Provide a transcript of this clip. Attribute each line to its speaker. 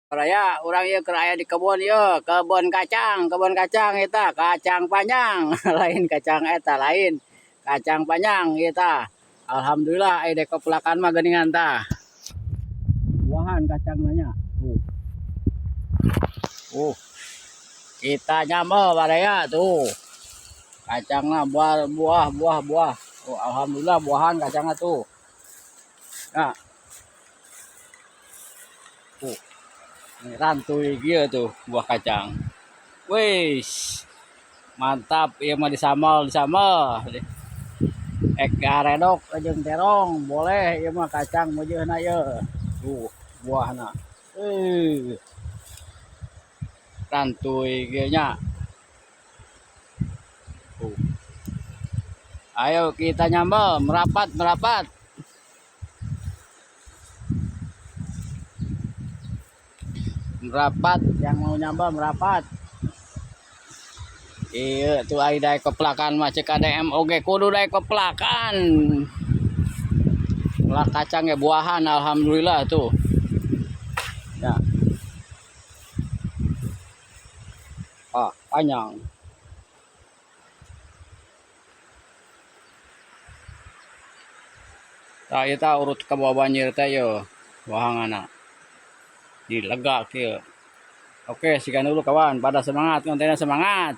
Speaker 1: Raya orang ieu keur aya di kebun ieu, kebun kacang eta, kacang panjang. Lain kacang eta lain. Kacang panjang ieu tah. Alhamdulillah aya dek kepelakan mah geuningan tah. Buahan kacang nya. Kita nyambel baraya tuh. Kacangna buah. Oh, alhamdulillah buahan kacangna tuh. Nah, tuh. Ini rantuy kieu tuh buah kacang. Wis. Mantap ieu mah disamel. Ek garedok jeung terong boleh ieu mah kacang meujeunna ieu. Tuh buahna. Rantuy kieu nya. Tuh. Ayo kita nyambel, merapat. Merapat, yang mau nyambel merapat. Iya tuh ai daek kepelakan mah cek ADM oge kudu daek kepelakan. Lah kacang ya buahan alhamdulillah tuh. Ya. Panjang. Tah ieu tah urut ka bawah banjir teh yo buahangana. Dilegak kieu. Oke, sekian dulu kawan. Pada semangat, kontennya semangat.